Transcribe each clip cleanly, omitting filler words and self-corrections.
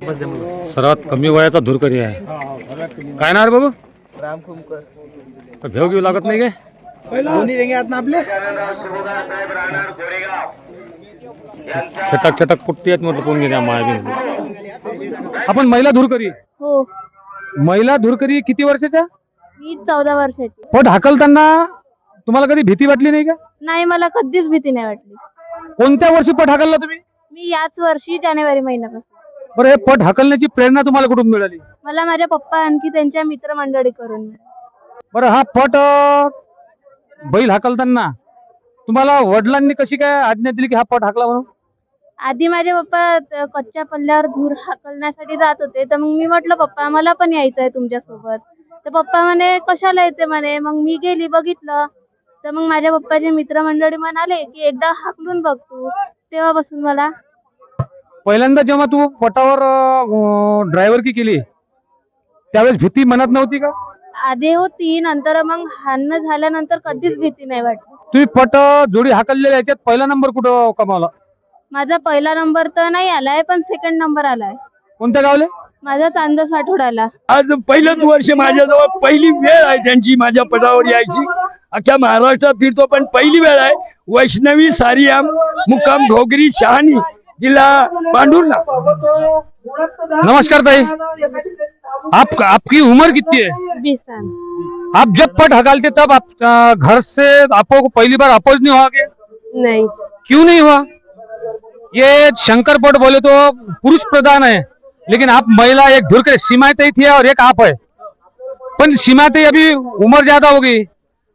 सर्वात कमी वयाचा धुरकरी आहे. काय ना रे बाबू, राम कुमकर भेव घेऊ लागत नाही काय? दोन्ही रेंगे आहेत ना आपले. छटक छटक पुट्टी आहेत म्हटलं, कोण घेण्या माय. आपण महिला धुरकरी. हो, महिला धुरकरी किती वर्षाच्या? मी 14 वर्षाची. पट हाकलताना तुम्हाला कधी भीती वाटली नाही का? नाही, मला कधीच भीती नाही वाटली. कोणत्या वर्षी पट हाकलला तुम्ही? मी याच वर्षी जानेवारी महिन्यापासून. बरं, हे पट हाकलण्याची प्रेरणा तुम्हाला कुठून मिळाली? मला माझ्या पप्पा आणखी त्यांच्या मित्रमंडळी करून मिळाली. बरं, हा पट बैल हाकलताना तुम्हाला वडिलांनी कशी काय आज्ञा दिली की हा पट हाकला म्हणून? आधी माझे पप्पा कच्च्या पल्ल्यावर धूर हाकलण्यासाठी जात होते, तर मग मी म्हटलं पप्पा मला पण यायचं आहे तुमच्यासोबत. तर पप्पा म्हणे कशाला येते म्हणे. मग मी गेली, बघितलं. तर मग माझ्या पप्पाचे मित्रमंडळी म्हणाले की एकदा हाकलून बघ तू. तेव्हापासून मला. पहिल्यांदा जेव्हा तू पटावर ड्रायव्हरकी केली त्यावेळेस भीती मनात नव्हती का? आधी होती, नंतर मग हाणं झाल्यानंतर कधीच भीती नाही वाटली. तुम्ही पट जोडी हाकललेल्या याच्यात पहिला नंबर कुठं कमावला? माझा पहिला नंबर तर नाही आलाय, पण सेकंड नंबर आलाय. कोणत्या गावले? माझा चांद साठवडाला. आज पहिलंच वर्ष माझ्याजवळ पहिली वेळ आहे त्यांची माझ्या पदावर यायची. अख्ख्या महाराष्ट्रात फिरतो पण पहिली वेळ आहे. वैष्णवी सारियाम, मुक्काम ढोगरी, शहाणी, जिल्हा पांढुर्णा. नमस्कार ताई, आपकी उम्र कितनी है? 20 साल. आप जब पट हकालते तब आप घर से आपको पहली बार अपोज नहीं हुआ क्या? नहीं. क्यों नहीं हुआ? ये शंकर पट बोले तो पुरुष प्रधान है, लेकिन आप महिला, एक धुरकरी सीमातेई थी और एक आप है. पण सीमातेई अभी उम्र ज्यादा हो गई,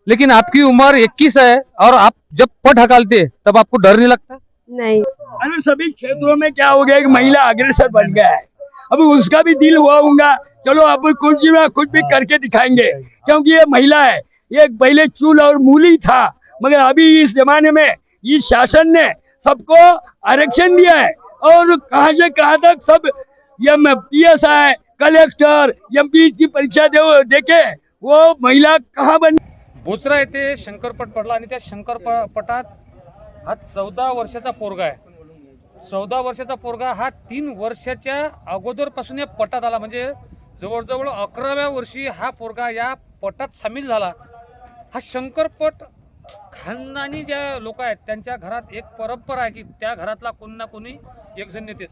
लेकिन आपकी उम्र 21 है और आप जब पट हकालते तब आपको डर नहीं लगता? नहीं. अरे सभी क्षेत्रों में क्या हो गया, एक महिला अग्रसर बन गया है. अब उसका भी दिल हुआ होगा चलो अब कुछ ना कुछ भी करके दिखाएंगे, क्योंकि ये महिला है. ये पहले चूल और मूली था, मगर अभी इस जमाने में इस शासन ने सबको आरक्षण दिया है. और कहाँ से कहाँ तक सब PSI, कलेक्टर, MP की परीक्षा देके वो महिला कहाँ बन. बोचरा येथे शंकरपट पडला आणि त्या शंकरपटात हा 14 वर्षाचा पोरगा आहे. 14 वर्षाचा पोरगा हा 3 वर्षाच्या अगोदरपासून या पटात आला. म्हणजे जवळजवळ 11व्या वर्षी हा पोरगा या पटात सामील झाला. हा शंकरपट खानदानी ज्या लोक आहेत त्यांच्या घरात एक परंपरा आहे की त्या घरातला कोणी ना कोणी एक जण नेतेच.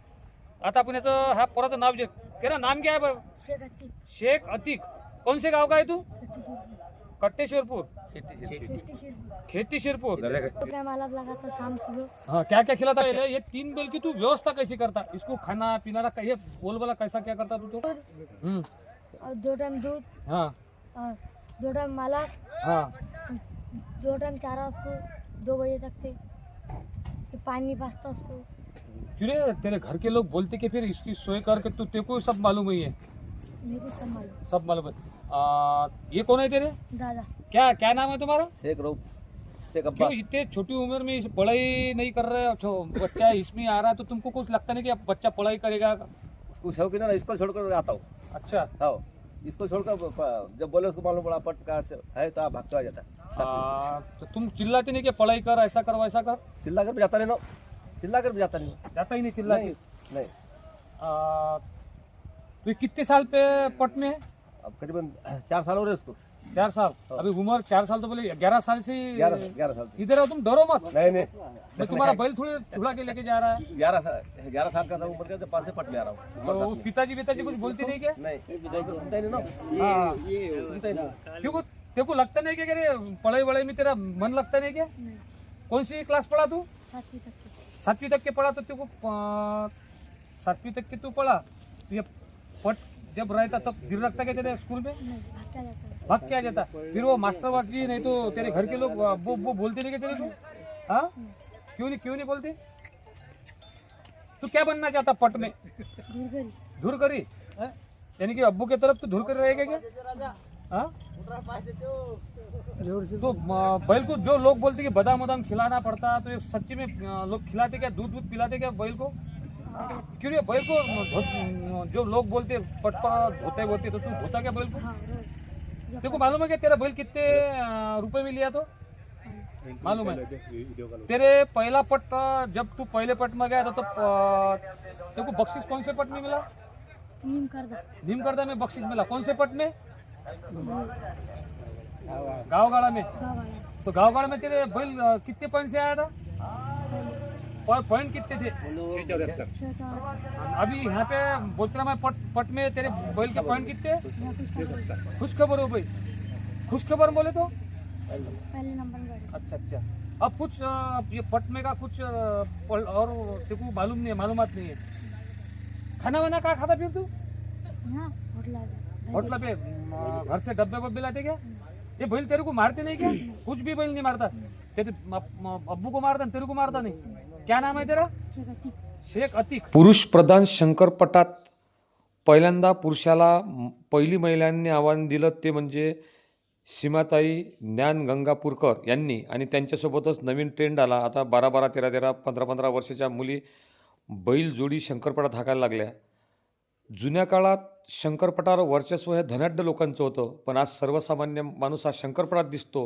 आता आपण याचं हा पोराचं नाव जे तेरा नाम क्या है? शेख अतीक. कौन से गाव का है तू? कट्टेश्वरपुर, खेती शिरपुर. हाँ, क्या क्या खिलाता है ये 3 बैल की? तू व्यवस्था कैसी करता इसको, खाना पीना का? ये बोल बोला कैसा क्या करता तू? तो और 2 टाइम दूध. हाँ, और 2 टाइम माला. हाँ. 2 टाइम चारा उसको 2 बजे तक से. फिर पानी पास्ता उसको. क्यों रे, तेरे घर के लोग बोलते कि फिर इसकी सोए करके तू, तेरे को सब मालूम ही है? मेरे को सब मालूम. सब मालूम है. ये कौन है तेरे? दादा. क्या नाम है तुम्हारा? शेख क्यों इतने छोटी उम्र में पढ़ाई नहीं कर रहे? बच्चा इसमें आ रहा है तो तुमको कुछ लगता नहीं कि अब बच्चा पढ़ाई करेगा? उसको शौक है ना, इसको छोड़कर आता हूँ. अच्छा. हाँ, इसको छोड़कर जब बोले उसको मालूम पड़ा पट का है तो भागता जाता है. तो तुम चिल्लाते नहीं कि पढ़ाई कर, ऐसा कर वैसा कर? चिल्ला कर भी जाता नहीं ना, चिल्ला कर भी जाता नहीं. जाता ही नहीं चिल्लाते? नहीं. तो ये कितने साल पे पट में है? अब करीबन 4 साल हो रहे उसको. 4 साल. अभी उम्र 4 साल तो बोले 11 साल से 11 साल. इधर आओ, तुम डरो मत. नहीं. मैं तुम्हारा बैल थोड़े छुड़ा के लेके जा रहा है. 11 साल का था उम्र का, जब पास से पट में आ रहा हूँ. तो वो पिताजी कुछ बोलते नहीं क्या? नहीं, पिताजी को सुनता ही नहीं ना. हाँ. सुनता ही नहीं. क्यों तेरे को लगता नहीं क्या कि पढ़ाई वढ़ाई में तेरा मन लगता नहीं क्या? कौन सी क्लास पढ़ा तू? 7वीं तक से. 7वीं तक के पढ़ा. तो तेरे को 7वीं तक के तू पढ़ा तो ये पट जब रहता तब दिल रखता क्या तेरे स्कूल में? नहीं, भाग के आ जाता है. भाग क्या जाता? फिर वो मास्टर वाजी नहीं तो तेरे घर के लोग वो बोलते नहीं क्या तेरे को? हाँ, क्यों नहीं बोलते? तू क्या बनना चाहता पट में? घुरघरी. धुरकरी. यानी कि अब्बू की तरफ तो धुरकरी रहेगा क्या? हाँ? तो बैल को जो लोग बोलते कि बादाम वादाम खिलाना पड़ता, तो ये सच्ची में लोग खिलाते क्या? दूध पिलाते क्या बैल को? क्यों नहीं बैल को जो लोग बोलते पट पर धोते तो तू धोता क्या बैल को? हाँ, रोज. तेरे को मालूम है क्या तेरा बैल कितने रुपए में लिया? तो मालूम है तेरे पहला पट जब तू पहले पट में गया था तो तेरे को बख्शिश कौन से पट में मिला? नीम करदा नीमकरदा में बख्शिश मिला। कौन से पट में? गाँवगाड़ा में। गाँव वाला तो गाँवगाड़ा में तेरे बैल कितने पॉइंट से आया था? पॉइंट कितने थे? 6 अभी यहाँ पे बोचरा में पट में तेरे बैल के पॉइंट कितने? खुश खबर हो भाई, खुश खबर बोले तो पहले नंबर में बैठे। अच्छा अच्छा। अब कुछ ये पट में का कुछ और तेरे को मालूम नहीं है, मालूमात नहीं है। खाना वाना कहाँ खाता फिर तू? यहाँ होटल आ गया होटल पे घर से डब्बे वब्बे लाते क्या? ये बैल तेरे को मारते नहीं क्या? कुछ भी बैल नहीं मारता। तेरे अब्बू को मारता, तेरे को मारता नहीं। क्या नाम है तेरा? शेख अतीक। पुरुष प्रधान शंकरपटात पहिल्यांदा पुरुषाला पहिली महिलांनी आव्हान दिलं ते म्हणजे सीमाताई ज्ञान गंगापूरकर यांनी, आणि त्यांच्यासोबतच नवीन ट्रेंड आला आता 12-12, 13-13, 15-15 वर्षाच्या मुली बैल जोडी शंकरपटात हाकायला लागल्या. जुन्या काळात शंकरपटावर वर्चस्व हे धनाढ्य लोकांचं होतं, पण आज सर्वसामान्य माणूस हा शंकरपटात दिसतो.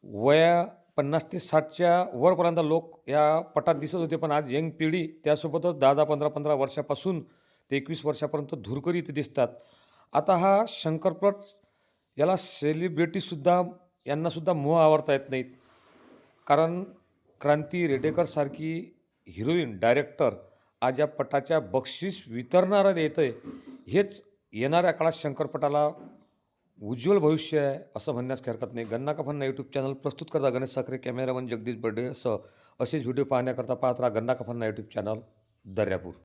वया 50 ते 60च्या वरपर्यंत लोक या पटात दिसत होते, पण आज यंग पिढी त्यासोबतच 10-10, 15-15 वर्षापासून ते 21 वर्षापर्यंत धुरकरी इथे दिसतात. आता हा शंकरपट याला सेलिब्रिटीसुद्धा यांनासुद्धा मोह आवरता येत नाहीत, कारण क्रांती रेडेकरसारखी हिरोईन डायरेक्टर आज या पटाच्या बक्षीस वितरणाऱ्याला येतं आहे. हेच येणाऱ्या काळात शंकरपटाला उज्ज्वल भविष्य आहे असं म्हणण्यास काही हरकत नाही. गन्ना का फन्ना यूट्यूब चॅनल प्रस्तुत करता गणेश साखरे, कॅमेरामन जगदीश बर्डे सह असेच व्हिडिओ पाहण्याकरता पाहत राहा गन्ना का फन्ना यूट्यूब चॅनल, दर्यापूर.